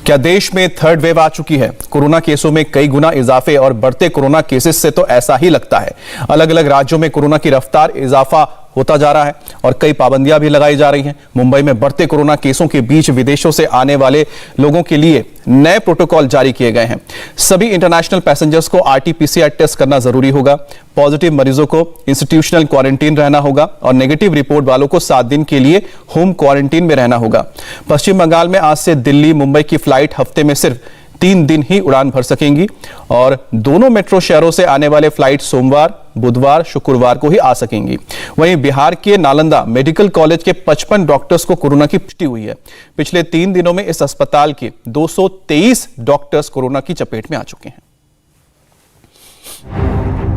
क्या देश में थर्ड वेव आ चुकी है? कोरोना केसों में कई गुना इजाफे और बढ़ते कोरोना केसेस से तो ऐसा ही लगता है। अलग अलग राज्यों में कोरोना की रफ्तार इजाफा होता जा रहा है और कई पाबंदियां भी लगाई जा रही हैं। मुंबई में बढ़ते कोरोना केसों के बीच विदेशों से आने वाले लोगों के लिए नए प्रोटोकॉल जारी किए गए हैं। सभी इंटरनेशनल पैसेंजर्स को RT-PCR टेस्ट करना जरूरी होगा। पॉजिटिव मरीजों को इंस्टीट्यूशनल क्वारंटीन रहना होगा और नेगेटिव रिपोर्ट वालों को 7 दिन के लिए होम क्वारंटीन में रहना होगा। पश्चिम बंगाल में आज से दिल्ली मुंबई की फ्लाइट हफ्ते में सिर्फ 3 दिन ही उड़ान भर सकेंगी और दोनों मेट्रो शहरों से आने वाले फ्लाइट सोमवार, बुधवार, शुक्रवार को ही आ सकेंगी। वहीं बिहार के नालंदा मेडिकल कॉलेज के 55 डॉक्टर्स को कोरोना की पुष्टि हुई है। पिछले 3 दिनों में इस अस्पताल के 223 डॉक्टर्स कोरोना की चपेट में आ चुके हैं।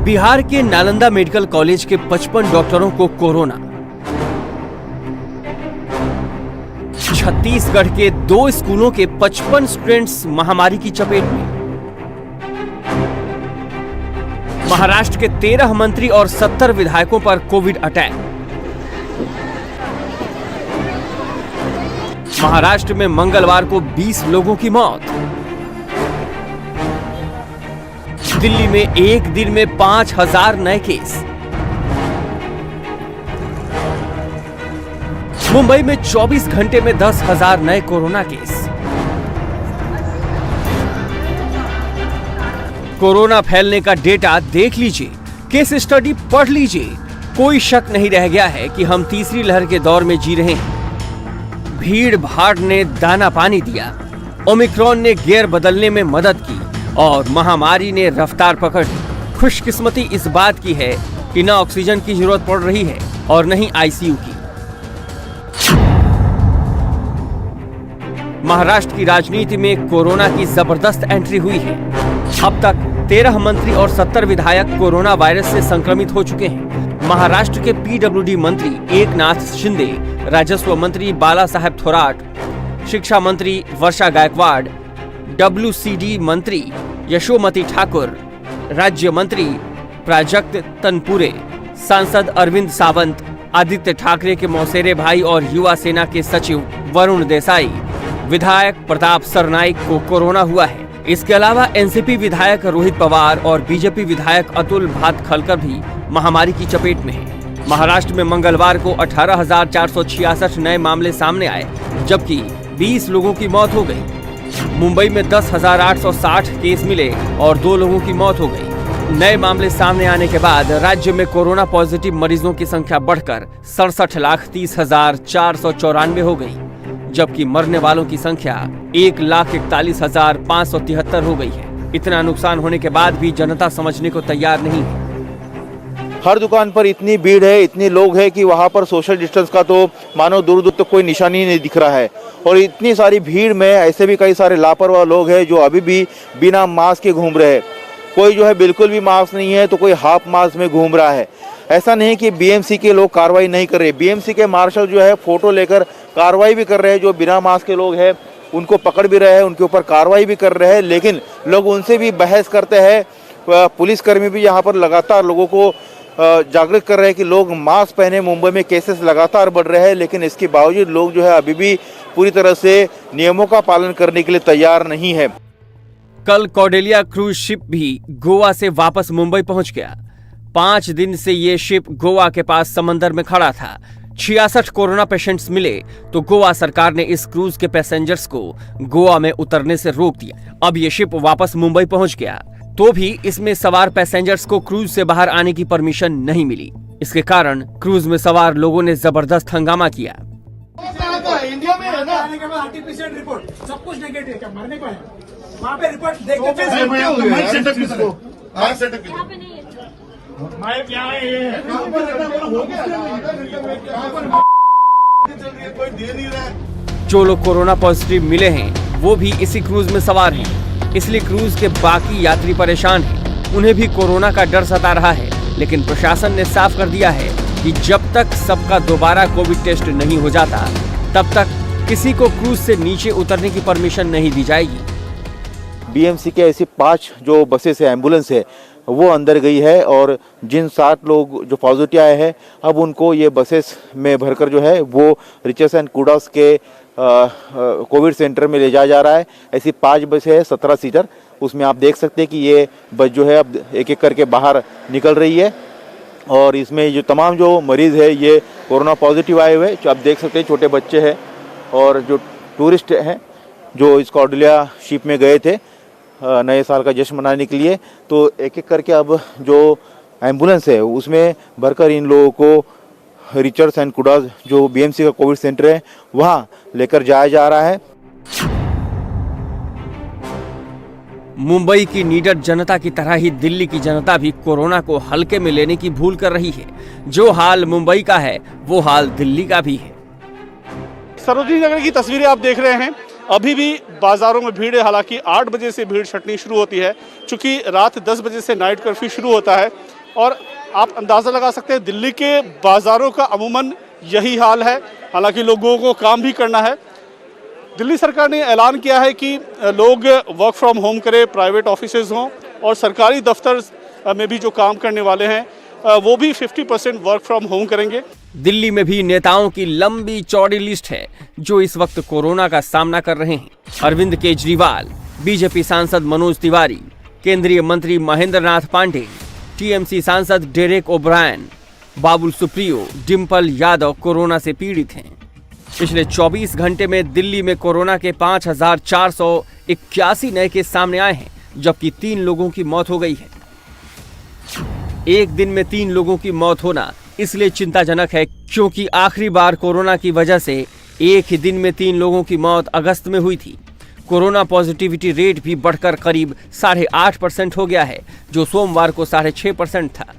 बिहार के नालंदा मेडिकल कॉलेज के 55 डॉक्टरों को कोरोना। छत्तीसगढ़ के 2 स्कूलों के 55 स्टूडेंट्स महामारी की चपेट में। महाराष्ट्र के 13 मंत्री और 70 विधायकों पर कोविड अटैक। महाराष्ट्र में मंगलवार को 20 लोगों की मौत। दिल्ली में एक दिन में 5000 नए केस। मुंबई में 24 घंटे में 10,000 नए कोरोना केस। कोरोना फैलने का डेटा देख लीजिए, केस स्टडी पढ़ लीजिए। कोई शक नहीं रह गया है कि हम तीसरी लहर के दौर में जी रहे हैं। भीड़ भाड़ ने दाना पानी दिया, ओमिक्रॉन ने गियर बदलने में मदद की और महामारी ने रफ्तार पकड़ ली। खुशकिस्मती इस बात की है कि न ऑक्सीजन की जरूरत पड़ रही है और न ही ICU की। महाराष्ट्र की राजनीति में कोरोना की जबरदस्त एंट्री हुई है। अब तक 13 मंत्री और 70 विधायक कोरोना वायरस से संक्रमित हो चुके हैं। महाराष्ट्र के PWD मंत्री एकनाथ शिंदे, राजस्व मंत्री बाला साहेब थोराट, शिक्षा मंत्री वर्षा गायकवाड़, WCD मंत्री यशोमती ठाकुर, राज्य मंत्री प्राजक्त तनपुरे, सांसद अरविंद सावंत, आदित्य ठाकरे के मौसेरे भाई और युवा सेना के सचिव वरुण देसाई, विधायक प्रताप सरनाइक को कोरोना हुआ है। इसके अलावा NCP विधायक रोहित पवार और BJP विधायक अतुल भातखलकर भी महामारी की चपेट में हैं। महाराष्ट्र में मंगलवार को 18,466 नए मामले सामने आए, जबकि 20 लोगों की मौत हो गई। मुंबई में 10,860 केस मिले और 2 लोगों की मौत हो गई। नए मामले सामने आने के बाद राज्य में कोरोना पॉजिटिव मरीजों की संख्या बढ़कर 67,30,494 हो गई, जबकि मरने वालों की संख्या 1,41,573 हो गई है। इतना नुकसान होने के बाद भी जनता समझने को तैयार नहीं है। हर दुकान पर इतनी भीड़ है, इतने लोग हैं कि वहाँ पर सोशल डिस्टेंस का तो मानो दूर दूर तक कोई निशानी नहीं दिख रहा है। और इतनी सारी भीड़ में ऐसे भी कई सारे लापरवाह लोग हैं जो अभी भी बिना मास्क के घूम रहे हैं। कोई जो है बिल्कुल भी मास्क नहीं है तो कोई हाफ मास्क में घूम रहा है। ऐसा नहीं कि BMC के लोग कार्रवाई नहीं कर रहे। BMC के मार्शल जो है फोटो लेकर कार्रवाई भी कर रहे हैं। जो बिना मास्क के लोग हैं उनको पकड़ भी रहे हैं, उनके ऊपर कार्रवाई भी कर रहे हैं, लेकिन लोग उनसे भी बहस करते हैं। पुलिसकर्मी भी यहाँ पर लगातार लोगों को जागरूक कर रहे हैं कि लोग मास्क पहने। मुंबई में केसेस लगातार बढ़ रहे हैं, लेकिन इसके बावजूद लोग जो है अभी भी पूरी तरह से नियमों का पालन करने के लिए तैयार नहीं है। कल कॉर्डेलिया क्रूज शिप भी गोवा से वापस मुंबई पहुंच गया। 5 दिन से ये शिप गोवा के पास समंदर में खड़ा था। 66 कोरोना पेशेंट्स मिले तो गोवा सरकार ने इस क्रूज के पैसेंजर्स को गोवा में उतरने से रोक दिया। अब ये शिप वापस मुंबई पहुंच गया, तो भी इसमें सवार पैसेंजर्स को क्रूज से बाहर आने की परमिशन नहीं मिली। इसके कारण क्रूज में सवार लोगों ने जबरदस्त हंगामा किया। इंडिया में है ना, आने के बाद RT-PCR रिपोर्ट सब कुछ नेगेटिव है, क्या मरने को है? वहाँ पे रिपोर्ट देख के जो लोग कोरोना पॉजिटिव मिले हैं वो भी इसी क्रूज में सवार हैं, इसलिए क्रूज के बाकी यात्री परेशान हैं। उन्हें भी कोरोना का डर सता रहा है, लेकिन प्रशासन ने साफ कर दिया है कि जब तक सबका दोबारा कोविड टेस्ट नहीं हो जाता तब तक किसी को क्रूज से नीचे उतरने की परमिशन नहीं दी जाएगी। BMC के ऐसी 5 जो बसेस है, एम्बुलेंस है, वो अंदर गई है और जिन 7 लोग जो पॉजिटिव आए हैं अब उनको ये बसेस में भरकर जो है वो रिचेस एंड कूडास के कोविड सेंटर में ले जाया जा रहा है। ऐसी 5 बस है 17 सीटर, उसमें आप देख सकते हैं कि ये बस जो है अब एक एक करके बाहर निकल रही है और इसमें जो तमाम जो मरीज़ है ये कोरोना पॉजिटिव आए हुए, जो आप देख सकते हैं छोटे बच्चे हैं और जो टूरिस्ट हैं जो इस कॉर्डिलिया शिप में गए थे नए साल का जश्न मनाने के लिए, तो एक एक करके अब जो एम्बुलेंस है उसमें भरकर इन लोगों को रिचर्ड्स एंड कुडाज जो बीएमसी का कोविड सेंटर है वहाँ लेकर जाया जा रहा है। मुंबई की निडर जनता की तरह ही दिल्ली की जनता भी कोरोना को हल्के में लेने की भूल कर रही है। जो हाल मुंबई का है वो हाल दिल्ली का भी है। सरोजिनी नगर की तस्वीरें आप देख रहे हैं। अभी भी बाजारों में भीड़ है, हालांकि 8 बजे से भीड़ छटनी शुरू होती है, चूंकि रात 10 बजे से नाइट कर्फ्यू शुरू होता है और आप अंदाज़ा लगा सकते हैं दिल्ली के बाज़ारों का अमूमन यही हाल है। हालांकि लोगों को काम भी करना है। दिल्ली सरकार ने ऐलान किया है कि लोग वर्क फ्रॉम होम करें, प्राइवेट ऑफिसेज हों और सरकारी दफ्तर में भी जो काम करने वाले हैं वो भी 50% वर्क फ्रॉम होम करेंगे। दिल्ली में भी नेताओं की लंबी चौड़ी लिस्ट है जो इस वक्त कोरोना का सामना कर रहे हैं। अरविंद केजरीवाल, बीजेपी सांसद मनोज तिवारी, केंद्रीय मंत्री महेंद्र नाथ पांडे, टीएमसी सांसद Derek O'Brien, Babul Supriyo, Dimple Yadav corona से पीड़ित हैं। पिछले 24 घंटे में दिल्ली में कोरोना के 5,481 नए केस सामने आए हैं, जबकि 3 लोगों की मौत हो गई है। एक दिन में 3 लोगों की मौत होना इसलिए चिंताजनक है क्योंकि आखिरी बार कोरोना की वजह से एक ही दिन में 3 लोगों की मौत अगस्त में हुई थी। कोरोना पॉजिटिविटी रेट भी बढ़कर करीब 8.5% हो गया है, जो सोमवार को 6.5% था।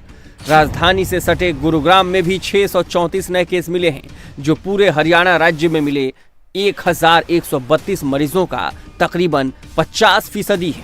राजधानी से सटे गुरुग्राम में भी 634 नए केस मिले हैं, जो पूरे हरियाणा राज्य में मिले 1132 मरीजों का तकरीबन 50% है।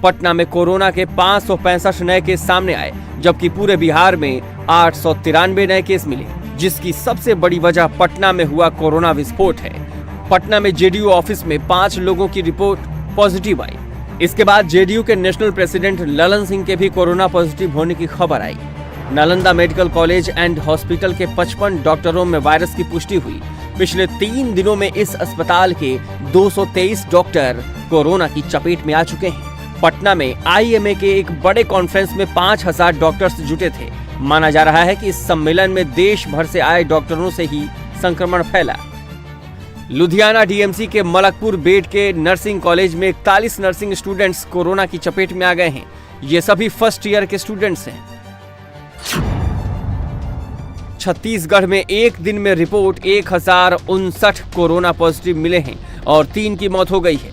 पटना में कोरोना के 565 नए केस सामने आए, जबकि पूरे बिहार में 893 नए केस मिले, जिसकी सबसे बड़ी वजह पटना में हुआ कोरोना विस्फोट है। पटना में जेडीयू ऑफिस में 5 लोगों की रिपोर्ट पॉजिटिव आई। इसके बाद जेडीयू के नेशनल प्रेसिडेंट ललन सिंह के भी कोरोना पॉजिटिव होने की खबर आई। Nalanda medical college and hospital के 55 डॉक्टरों में वायरस की पुष्टि हुई। पिछले 3 दिनों में इस अस्पताल के 223 डॉक्टर कोरोना की चपेट में आ चुके हैं। पटना में आईएमए के एक बड़े कॉन्फ्रेंस में 5000 डॉक्टर्स जुटे थे। माना जा रहा है कि इस सम्मेलन में देश भर से आए डॉक्टरों से ही संक्रमण फैला। लुधियाना डीएमसी के मलकपुर बेड के नर्सिंग कॉलेज में 41 नर्सिंग स्टूडेंट्स कोरोना की चपेट में आ गए हैं। ये सभी फर्स्ट ईयर के स्टूडेंट्स हैं। छत्तीसगढ़ में एक दिन में रिपोर्ट 1059 कोरोना पॉजिटिव मिले हैं और 3 की मौत हो गई है।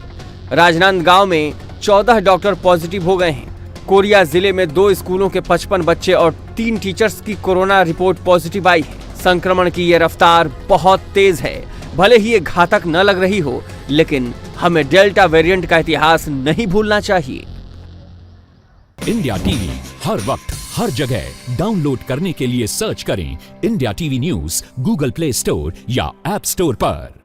राजनांदगांव में 14 डॉक्टर पॉजिटिव हो गए हैं। कोरिया जिले में 2 स्कूलों के 55 बच्चे और 3 टीचर्स की कोरोना रिपोर्ट पॉजिटिव आई है। संक्रमण की ये रफ्तार बहुत तेज है। भले ही ये घातक न लग रही हो, लेकिन हमें डेल्टा वेरिएंट का इतिहास नहीं भूलना चाहिए। इंडिया टीवी हर वक्त हर जगह डाउनलोड करने के लिए सर्च करें India TV news Google play store या ऐप स्टोर पर।